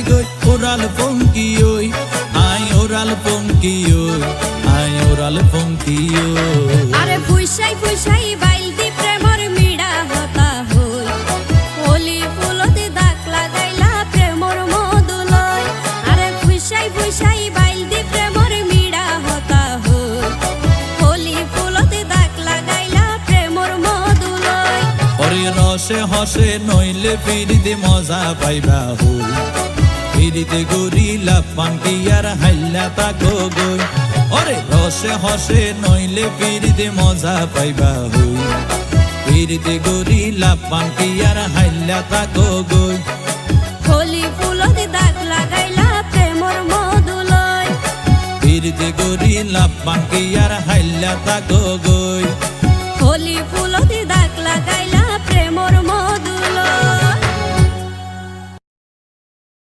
গই ওরাল পঙ্কি ওই I oral পঙ্কি ওই আই ওরাল পঙ্কি ওই আরে ফুইসাই ফুইসাই বাইল দি প্রেমর মিড়া হতা হই হোলি ফুলতে দাগ লাগাইলা প্রেমর মধুলয় আরে ফুইসাই ফুইসাই বাইল দি প্রেমর মিড়া হতা হই হোলি ফুলতে দাগ লাগাইলা প্রেমর মধুলয় ওরে রসে হসে নইলে ফিরিতে মজা পাইবা হই ফিরিতে গরিলা পান্টি আর হাইলা তাকো গই ওরে রসে হসে নইলে ফিরিতে মজা পাইবা হই ফিরিতে গরিলা পান্টি আর হাইলা তাকো গই হোলি ফুলতে দাগ লাগাইলা প্রেমর মধুলয় ফিরিতে গরিলা পান্টি আর হাইলা তাকো গই